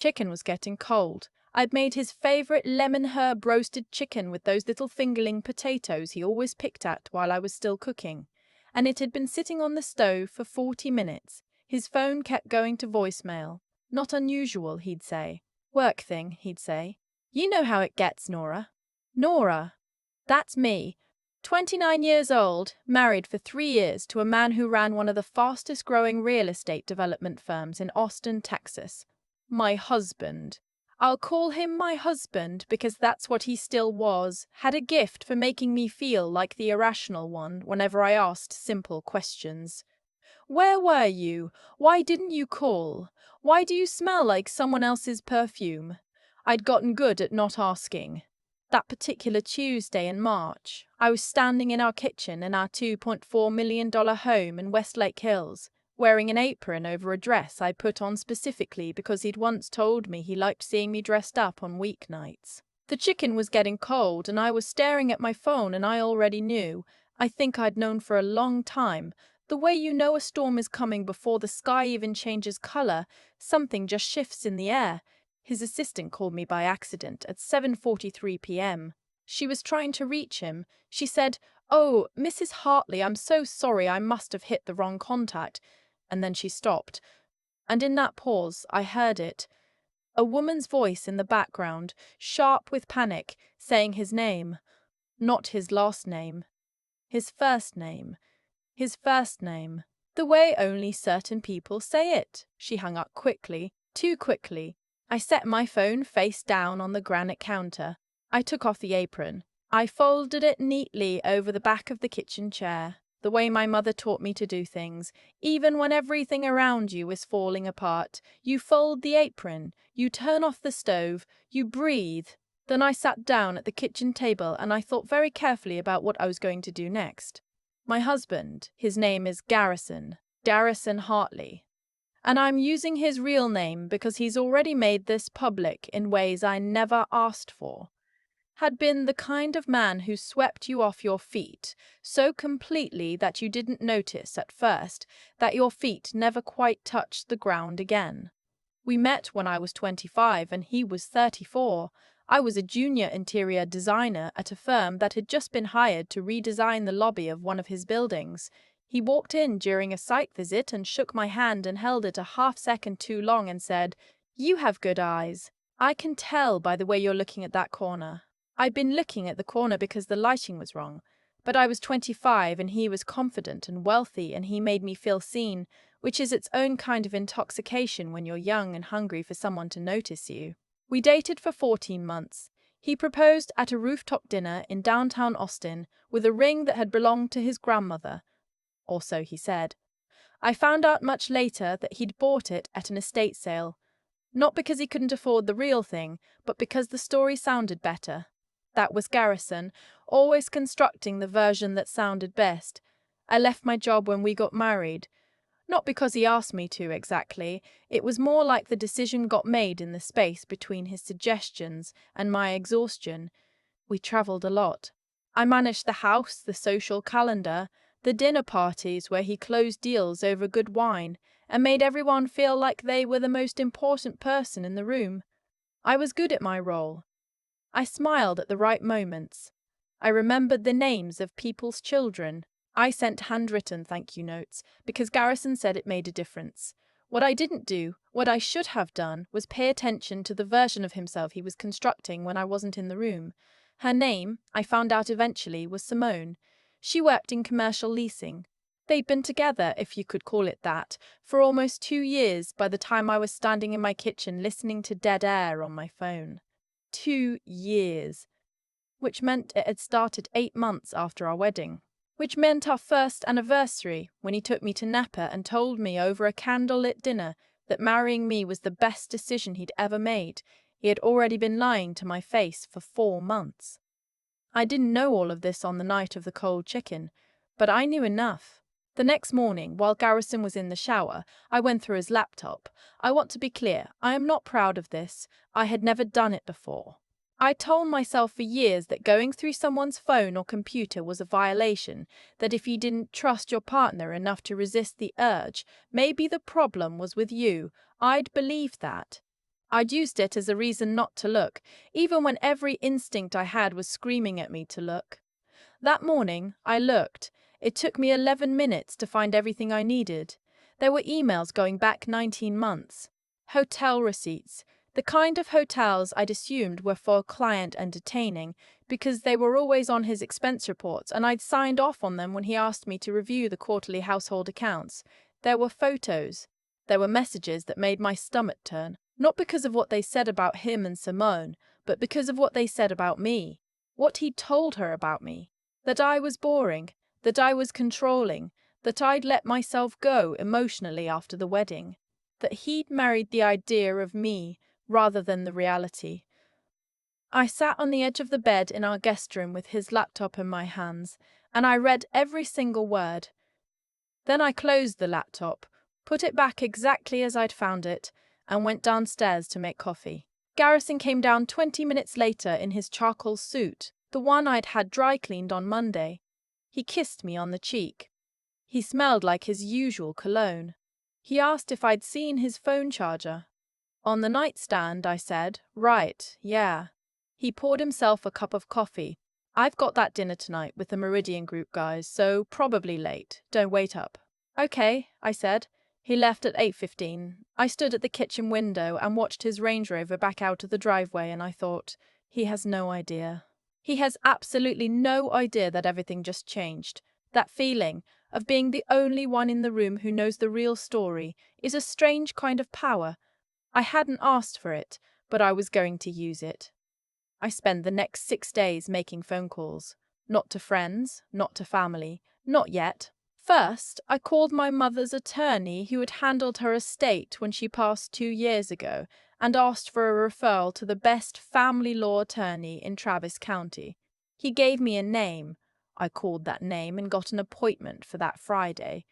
Chicken was getting cold. I'd made his favorite lemon herb roasted chicken with those little fingerling potatoes he always picked at while I was still cooking, and it had been sitting on the stove for 40 minutes. His phone kept going to voicemail. Not unusual, he'd say. Work thing, he'd say. You know how it gets, Nora. Nora. That's me. 29 years old, married for 3 years to a man who ran one of the fastest growing real estate development firms in Austin, Texas. My husband. I'll call him my husband because that's what he still was, had a gift for making me feel like the irrational one whenever I asked simple questions. Where were you? Why didn't you call? Why do you smell like someone else's perfume? I'd gotten good at not asking. That particular Tuesday in March, I was standing in our kitchen in our $2.4 million home in Westlake Hills, wearing an apron over a dress I put on specifically because he'd once told me he liked seeing me dressed up on weeknights. The chicken was getting cold and I was staring at my phone, and I already knew, I think I'd known for a long time, the way you know a storm is coming before the sky even changes color, something just shifts in the air. His assistant called me by accident at 7:43 p.m. She was trying to reach him. She said, "Oh, Mrs. Hartley, I'm so sorry, I must have hit the wrong contact." And then she stopped. And in that pause, I heard it. A woman's voice in the background, sharp with panic, saying his name. Not his last name. His first name. His first name. The way only certain people say it. She hung up quickly, too quickly. I set my phone face down on the granite counter. I took off the apron. I folded it neatly over the back of the kitchen chair, the way my mother taught me to do things. Even when everything around you is falling apart, you fold the apron, you turn off the stove, you breathe. Then I sat down at the kitchen table and I thought very carefully about what I was going to do next. My husband, his name is Garrison Hartley. And I'm using his real name because he's already made this public in ways I never asked for. Had been the kind of man who swept you off your feet so completely that you didn't notice at first that your feet never quite touched the ground again. We met when I was 25 and he was 34. I was a junior interior designer at a firm that had just been hired to redesign the lobby of one of his buildings. He walked in during a site visit and shook my hand and held it a half-second too long and said, "You have good eyes. I can tell by the way you're looking at that corner." I'd been looking at the corner because the lighting was wrong, but I was 25 and he was confident and wealthy and he made me feel seen, which is its own kind of intoxication when you're young and hungry for someone to notice you. We dated for 14 months. He proposed at a rooftop dinner in downtown Austin with a ring that had belonged to his grandmother. Or so he said. I found out much later that he'd bought it at an estate sale. Not because he couldn't afford the real thing, but because the story sounded better. That was Garrison, always constructing the version that sounded best. I left my job when we got married. Not because he asked me to exactly, it was more like the decision got made in the space between his suggestions and my exhaustion. We travelled a lot. I managed the house, the social calendar, the dinner parties where he closed deals over good wine and made everyone feel like they were the most important person in the room. I was good at my role. I smiled at the right moments. I remembered the names of people's children. I sent handwritten thank you notes because Garrison said it made a difference. What I didn't do, what I should have done, was pay attention to the version of himself he was constructing when I wasn't in the room. Her name, I found out eventually, was Simone. She worked in commercial leasing. They'd been together, if you could call it that, for almost 2 years by the time I was standing in my kitchen listening to dead air on my phone. 2 years. Which meant it had started 8 months after our wedding. Which meant our first anniversary, when he took me to Napa and told me over a candlelit dinner that marrying me was the best decision he'd ever made. He had already been lying to my face for 4 months. I didn't know all of this on the night of the cold chicken, but I knew enough. The next morning, while Garrison was in the shower, I went through his laptop. I want to be clear, I am not proud of this. I had never done it before. I told myself for years that going through someone's phone or computer was a violation, that if you didn't trust your partner enough to resist the urge, maybe the problem was with you. I'd believed that. I'd used it as a reason not to look, even when every instinct I had was screaming at me to look. That morning, I looked. It took me 11 minutes to find everything I needed. There were emails going back 19 months. Hotel receipts. The kind of hotels I'd assumed were for client entertaining, because they were always on his expense reports and I'd signed off on them when he asked me to review the quarterly household accounts. There were photos. There were messages that made my stomach turn, not because of what they said about him and Simone, but because of what they said about me. What he'd told her about me. That I was boring, that I was controlling, that I'd let myself go emotionally after the wedding, that he'd married the idea of me rather than the reality. I sat on the edge of the bed in our guest room with his laptop in my hands, and I read every single word. Then I closed the laptop, put it back exactly as I'd found it, and went downstairs to make coffee. Garrison came down 20 minutes later in his charcoal suit, the one I'd had dry cleaned on Monday. He kissed me on the cheek. He smelled like his usual cologne. He asked if I'd seen his phone charger. On the nightstand, I said, right, yeah. He poured himself a cup of coffee. I've got that dinner tonight with the Meridian Group guys, so probably late. Don't wait up. Okay, I said. He left at 8:15. I stood at the kitchen window and watched his Range Rover back out of the driveway, and I thought, he has no idea. He has absolutely no idea that everything just changed. That feeling of being the only one in the room who knows the real story is a strange kind of power. I hadn't asked for it, but I was going to use it. I spent the next 6 days making phone calls. Not to friends, not to family, not yet. First, I called my mother's attorney who had handled her estate when she passed 2 years ago and asked for a referral to the best family law attorney in Travis County. He gave me a name. I called that name and got an appointment for that Friday.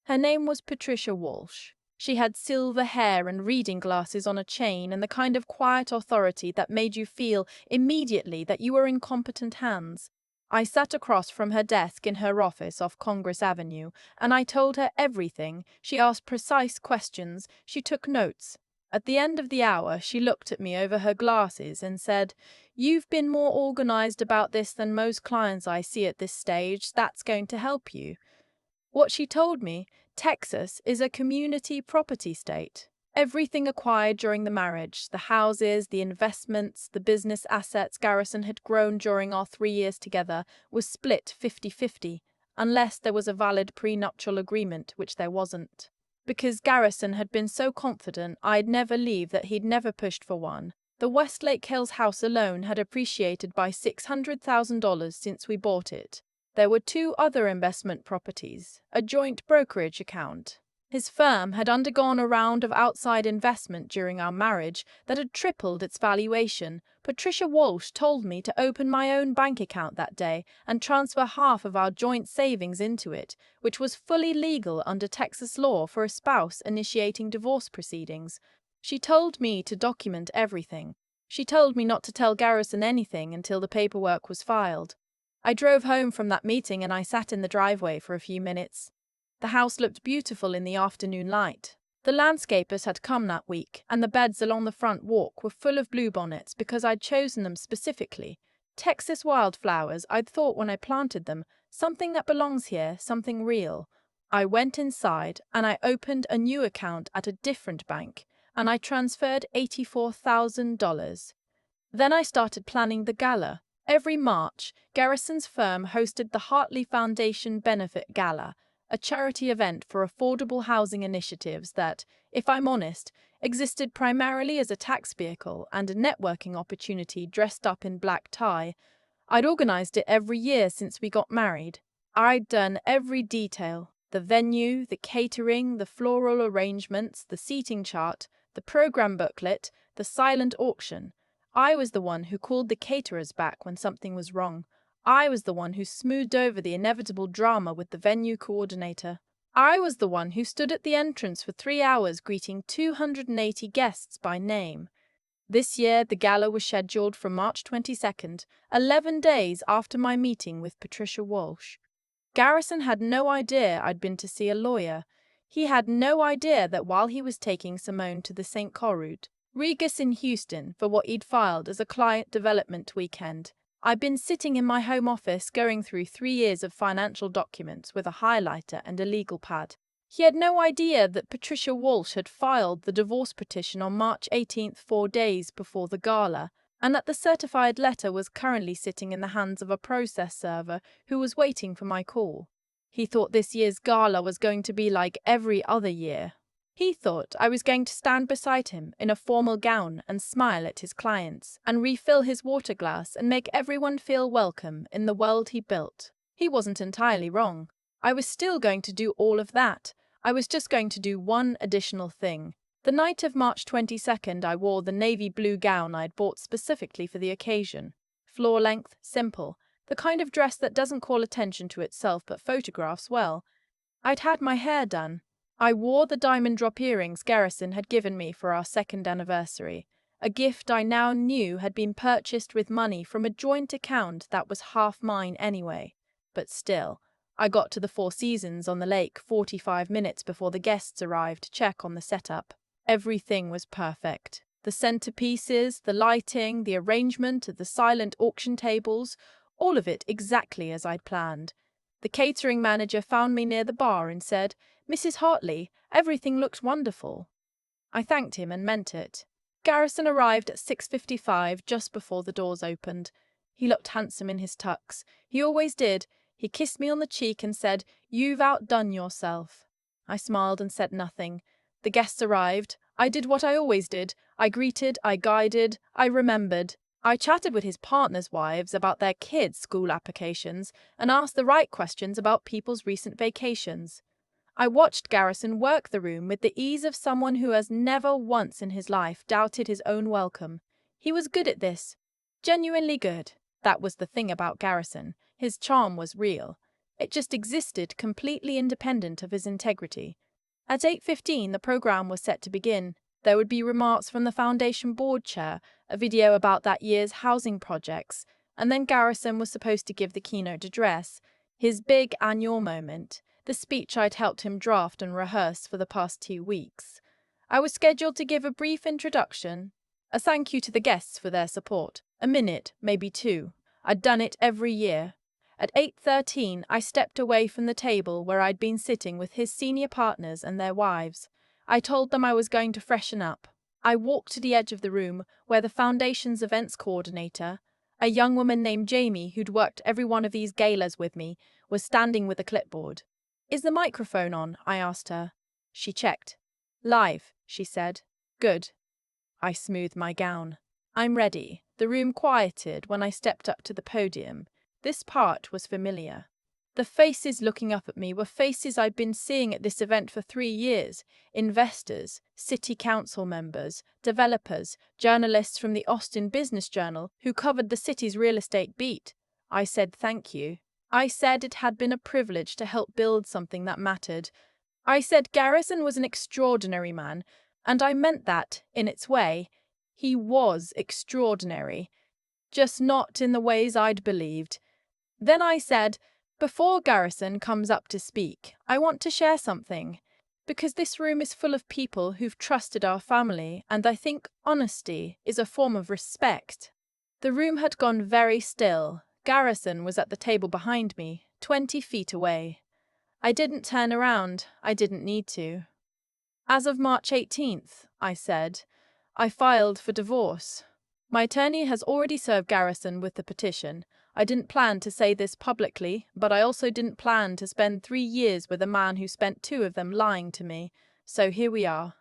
Her name was Patricia Walsh. She had silver hair and reading glasses on a chain and the kind of quiet authority that made you feel immediately that you were in competent hands. I sat across from her desk in her office off Congress Avenue, and I told her everything. She asked precise questions. She took notes. At the end of the hour, she looked at me over her glasses and said, "You've been more organized about this than most clients I see at this stage. That's going to help you." What she told me, Texas is a community property state. Everything acquired during the marriage, the houses, the investments, the business assets Garrison had grown during our 3 years together, was split 50-50, unless there was a valid prenuptial agreement, which there wasn't. Because Garrison had been so confident I'd never leave that he'd never pushed for one. The Westlake Hills house alone had appreciated by $600,000 since we bought it. There were 2 other investment properties, a joint brokerage account. His firm had undergone a round of outside investment during our marriage that had tripled its valuation. Patricia Walsh told me to open my own bank account that day and transfer half of our joint savings into it, which was fully legal under Texas law for a spouse initiating divorce proceedings. She told me to document everything. She told me not to tell Garrison anything until the paperwork was filed. I drove home from that meeting and I sat in the driveway for a few minutes. The house looked beautiful in the afternoon light. The landscapers had come that week, and the beds along the front walk were full of bluebonnets because I'd chosen them specifically. Texas wildflowers, I'd thought when I planted them, something that belongs here, something real. I went inside and I opened a new account at a different bank, and I transferred $84,000. Then I started planning the gala. Every March, Garrison's firm hosted the Hartley Foundation Benefit Gala, a charity event for affordable housing initiatives that, if I'm honest, existed primarily as a tax vehicle and a networking opportunity dressed up in black tie. I'd organized it every year since we got married. I'd done every detail: the venue, the catering, the floral arrangements, the seating chart, the program booklet, the silent auction. I was the one who called the caterers back when something was wrong. I was the one who smoothed over the inevitable drama with the venue coordinator. I was the one who stood at the entrance for 3 hours greeting 280 guests by name. This year, the gala was scheduled for March 22nd, 11 days after my meeting with Patricia Walsh. Garrison had no idea I'd been to see a lawyer. He had no idea that while he was taking Simone to the St. Corrude Regus in Houston for what he'd filed as a client development weekend. I'd been sitting in my home office going through 3 years of financial documents with a highlighter and a legal pad. He had no idea that Patricia Walsh had filed the divorce petition on March 18th, 4 days before the gala, and that the certified letter was currently sitting in the hands of a process server who was waiting for my call. He thought this year's gala was going to be like every other year. He thought I was going to stand beside him in a formal gown and smile at his clients and refill his water glass and make everyone feel welcome in the world he built. He wasn't entirely wrong. I was still going to do all of that. I was just going to do one additional thing. The night of March 22nd, I wore the navy blue gown I'd bought specifically for the occasion. Floor length, simple, the kind of dress that doesn't call attention to itself but photographs well. I'd had my hair done. I wore the diamond drop earrings Garrison had given me for our second anniversary, a gift I now knew had been purchased with money from a joint account that was half mine anyway. But still, I got to the Four Seasons on the lake 45 minutes before the guests arrived to check on the setup. Everything was perfect. The centerpieces, the lighting, the arrangement of the silent auction tables, all of it exactly as I'd planned. The catering manager found me near the bar and said, "Mrs. Hartley, everything looks wonderful." I thanked him and meant it. Garrison arrived at 6:55, just before the doors opened. He looked handsome in his tux. He always did. He kissed me on the cheek and said, "You've outdone yourself." I smiled and said nothing. The guests arrived. I did what I always did. I greeted, I guided, I remembered. I chatted with his partners' wives about their kids' school applications and asked the right questions about people's recent vacations. I watched Garrison work the room with the ease of someone who has never once in his life doubted his own welcome. He was good at this. Genuinely good. That was the thing about Garrison. His charm was real. It just existed completely independent of his integrity. At 8:15, the program was set to begin. There would be remarks from the foundation board chair, a video about that year's housing projects, and then Garrison was supposed to give the keynote address, his big annual moment, the speech I'd helped him draft and rehearse for the past 2 weeks. I was scheduled to give a brief introduction, a thank you to the guests for their support, a minute, maybe two. I'd done it every year. At 8:13, I stepped away from the table where I'd been sitting with his senior partners and their wives. I told them I was going to freshen up. I walked to the edge of the room where the Foundation's events coordinator, a young woman named Jamie who'd worked every one of these galas with me, was standing with a clipboard. "Is the microphone on?" I asked her. She checked. "Live," she said. "Good." I smoothed my gown. "I'm ready." The room quieted when I stepped up to the podium. This part was familiar. The faces looking up at me were faces I'd been seeing at this event for 3 years. Investors, city council members, developers, journalists from the Austin Business Journal who covered the city's real estate beat. I said thank you. I said it had been a privilege to help build something that mattered. I said Garrison was an extraordinary man, and I meant that, in its way. He was extraordinary, just not in the ways I'd believed. Then I said, "Before Garrison comes up to speak, I want to share something, because this room is full of people who've trusted our family, and I think honesty is a form of respect." The room had gone very still. Garrison was at the table behind me, 20 feet away. I didn't turn around. I didn't need to. "As of March 18th, I said, "I filed for divorce. My attorney has already served Garrison with the petition. I didn't plan to say this publicly, but I also didn't plan to spend 3 years with a man who spent 2 of them lying to me. So here we are."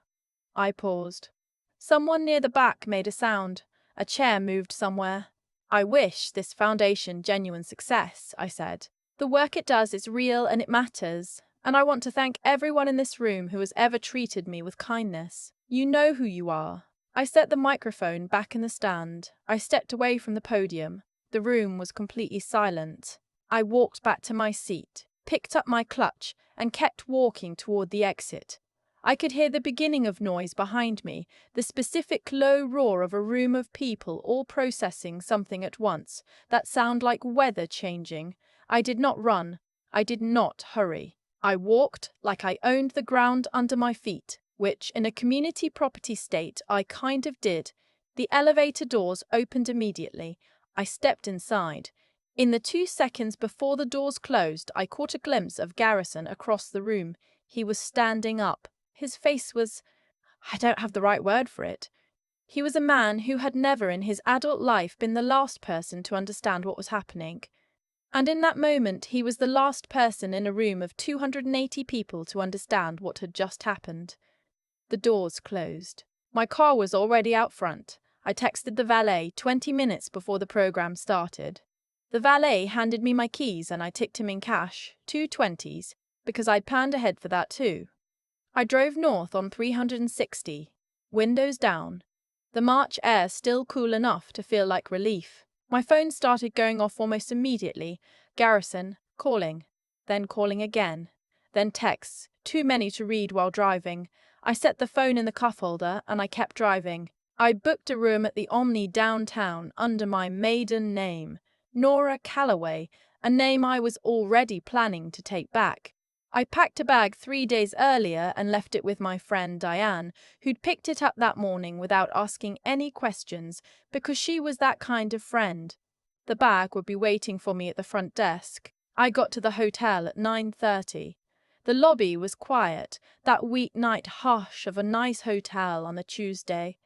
I paused. Someone near the back made a sound. A chair moved somewhere. "I wish this foundation genuine success," I said. "The work it does is real and it matters. And I want to thank everyone in this room who has ever treated me with kindness. You know who you are." I set the microphone back in the stand. I stepped away from the podium. The room was completely silent. I walked back to my seat, picked up my clutch, and kept walking toward the exit. I could hear the beginning of noise behind me, the specific low roar of a room of people all processing something at once, that sound like weather changing. I did not run. I did not hurry. I walked like I owned the ground under my feet. which in a community property state I kind of did. The elevator doors opened immediately. I stepped inside. In the 2 seconds before the doors closed, I caught a glimpse of Garrison across the room. He was standing up. His face was— I don't have the right word for it. He was a man who had never in his adult life been the last person to understand what was happening. And in that moment, he was the last person in a room of 280 people to understand what had just happened. The doors closed. My car was already out front. I texted the valet 20 minutes before the program started. The valet handed me my keys and I tipped him in cash, 2 20s, because I'd planned ahead for that too. I drove north on 360, windows down, the March air still cool enough to feel like relief. My phone started going off almost immediately. Garrison, calling, then calling again, then texts, too many to read while driving. I set the phone in the cuff holder and I kept driving. I booked a room at the Omni downtown under my maiden name, Nora Calloway, a name I was already planning to take back. I packed a bag 3 days earlier and left it with my friend Diane, who'd picked it up that morning without asking any questions because she was that kind of friend. The bag would be waiting for me at the front desk. I got to the hotel at 9:30. The lobby was quiet, that weeknight hush of a nice hotel on a Tuesday.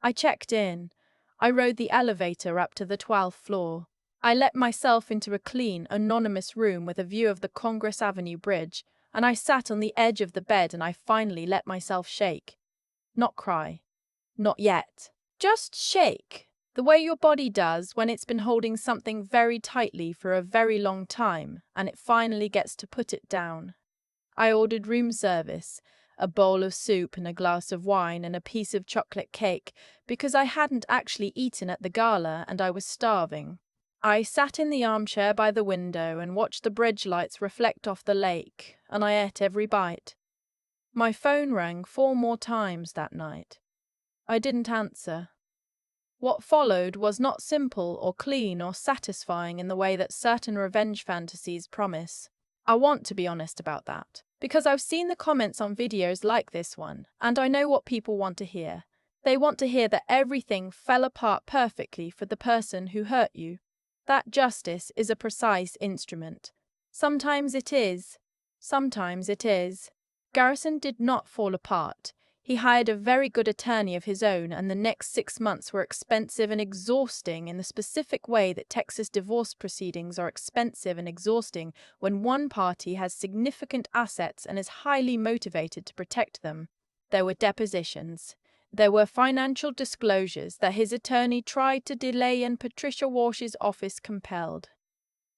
I checked in. I rode the elevator up to the 12th floor. I let myself into a clean, anonymous room with a view of the Congress Avenue Bridge, and I sat on the edge of the bed and I finally let myself shake. Not cry. Not yet. Just shake. The way your body does when it's been holding something very tightly for a very long time and it finally gets to put it down. I ordered room service, a bowl of soup and a glass of wine and a piece of chocolate cake because I hadn't actually eaten at the gala and I was starving. I sat in the armchair by the window and watched the bridge lights reflect off the lake, and I ate every bite. My phone rang 4 more times that night. I didn't answer. What followed was not simple or clean or satisfying in the way that certain revenge fantasies promise. I want to be honest about that, because I've seen the comments on videos like this one, and I know what people want to hear. They want to hear that everything fell apart perfectly for the person who hurt you. That justice is a precise instrument. Sometimes it is. Sometimes it is. Garrison did not fall apart. He hired a very good attorney of his own, and the next 6 months were expensive and exhausting in the specific way that Texas divorce proceedings are expensive and exhausting when one party has significant assets and is highly motivated to protect them. There were depositions. There were financial disclosures that his attorney tried to delay and Patricia Walsh's office compelled.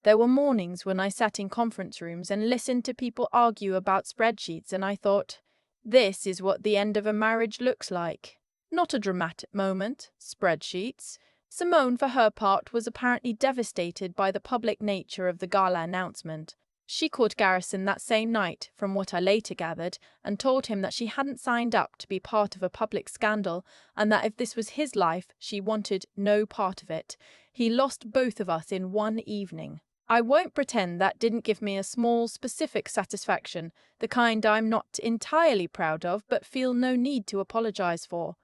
There were mornings when I sat in conference rooms and listened to people argue about spreadsheets and I thought, this is what the end of a marriage looks like. Not a dramatic moment, spreadsheets. Simone, for her part, was apparently devastated by the public nature of the gala announcement. She called Garrison that same night, from what I later gathered, and told him that she hadn't signed up to be part of a public scandal and that if this was his life, she wanted no part of it. He lost both of us in one evening. I won't pretend that didn't give me a small, specific satisfaction, the kind I'm not entirely proud of but feel no need to apologize for.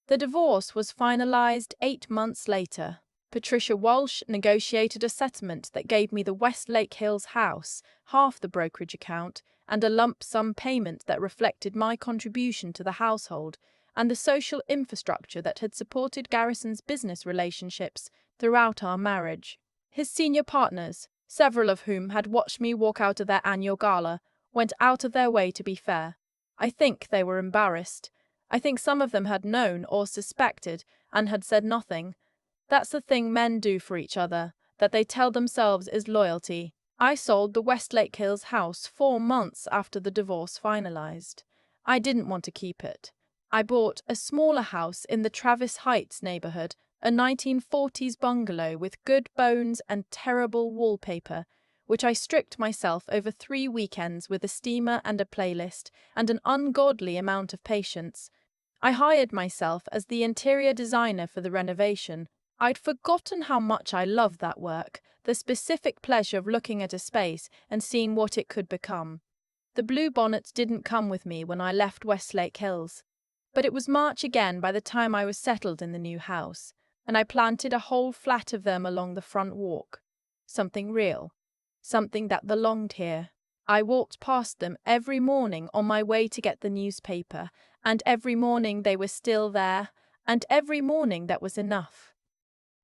The divorce was finalized 8 months later. Patricia Walsh negotiated a settlement that gave me the Westlake Hills house, half the brokerage account, and a lump sum payment that reflected my contribution to the household and the social infrastructure that had supported Garrison's business relationships throughout our marriage. His senior partners, several of whom had watched me walk out of their annual gala, went out of their way to be fair. I think they were embarrassed. I think some of them had known or suspected and had said nothing. That's the thing men do for each other, that they tell themselves is loyalty. I sold the Westlake Hills house 4 months after the divorce finalized. I didn't want to keep it. I bought a smaller house in the Travis Heights neighborhood, a 1940s bungalow with good bones and terrible wallpaper, which I stripped myself over 3 weekends with a steamer and a playlist and an ungodly amount of patience. I hired myself as the interior designer for the renovation. I'd forgotten how much I loved that work, the specific pleasure of looking at a space and seeing what it could become. The bluebonnets didn't come with me when I left Westlake Hills, but it was March again by the time I was settled in the new house, and I planted a whole flat of them along the front walk. Something real, something that belonged here. I walked past them every morning on my way to get the newspaper, and every morning they were still there, and every morning that was enough.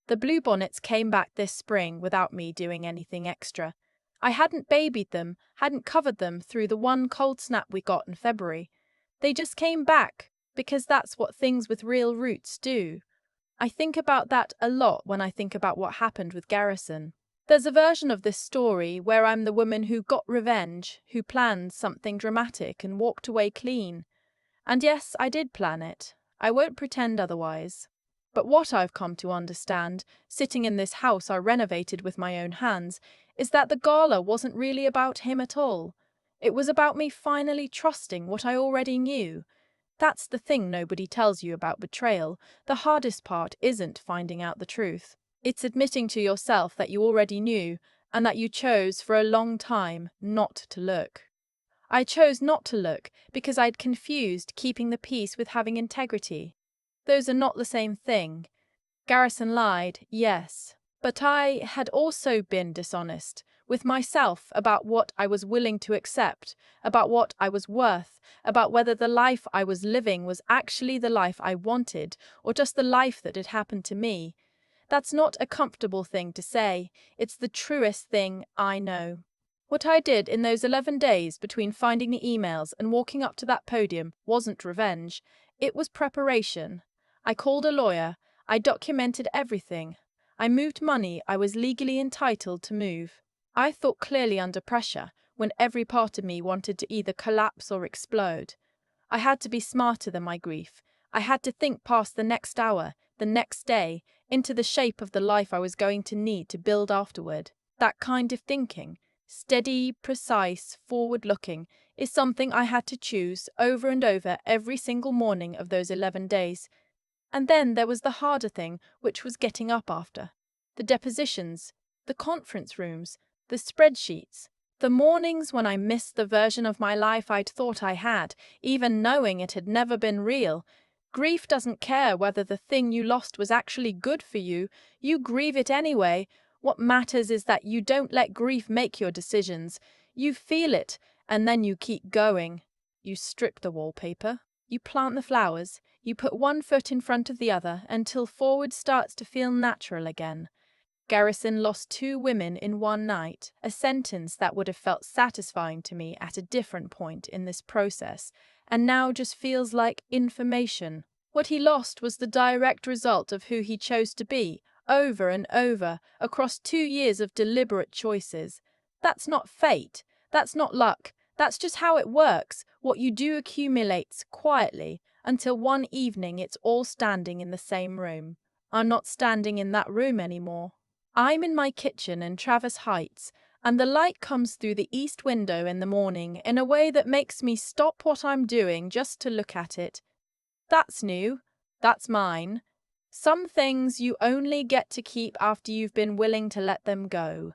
The bluebonnets came back this spring without me doing anything extra. I hadn't babied them, hadn't covered them through the one cold snap we got in February. They just came back, because that's what things with real roots do. I think about that a lot when I think about what happened with Garrison. There's a version of this story where I'm the woman who got revenge, who planned something dramatic and walked away clean. And yes, I did plan it. I won't pretend otherwise. But what I've come to understand, sitting in this house I renovated with my own hands, is that the gala wasn't really about him at all. It was about me finally trusting what I already knew. That's the thing nobody tells you about betrayal. The hardest part isn't finding out the truth. It's admitting to yourself that you already knew, and that you chose for a long time not to look. I chose not to look because I'd confused keeping the peace with having integrity. Those are not the same thing. Garrison lied, yes, but I had also been dishonest with myself about what I was willing to accept, about what I was worth, about whether the life I was living was actually the life I wanted or just the life that had happened to me. That's not a comfortable thing to say. It's the truest thing I know. What I did in those 11 days between finding the emails and walking up to that podium wasn't revenge. It was preparation. I called a lawyer. I documented everything. I moved money I was legally entitled to move. I thought clearly under pressure, when every part of me wanted to either collapse or explode. I had to be smarter than my grief. I had to think past the next hour, the next day, into the shape of the life I was going to need to build afterward. That kind of thinking, steady, precise, forward-looking, is something I had to choose over and over every single morning of those 11 days. And then there was the harder thing, which was getting up after. The depositions, the conference rooms, the spreadsheets, the mornings when I missed the version of my life I'd thought I had, even knowing it had never been real. Grief doesn't care whether the thing you lost was actually good for you. You grieve it anyway. What matters is that you don't let grief make your decisions. You feel it, and then you keep going. You strip the wallpaper. You plant the flowers. You put one foot in front of the other until forward starts to feel natural again. Garrison lost 2 women in one night, a sentence that would have felt satisfying to me at a different point in this process, and now just feels like information. What he lost was the direct result of who he chose to be, over and over, across 2 years of deliberate choices. That's not fate. That's not luck. That's just how it works. What you do accumulates quietly until one evening it's all standing in the same room. I'm not standing in that room anymore. I'm in my kitchen in Travis Heights, and the light comes through the east window in the morning in a way that makes me stop what I'm doing just to look at it. That's new. That's mine. Some things you only get to keep after you've been willing to let them go.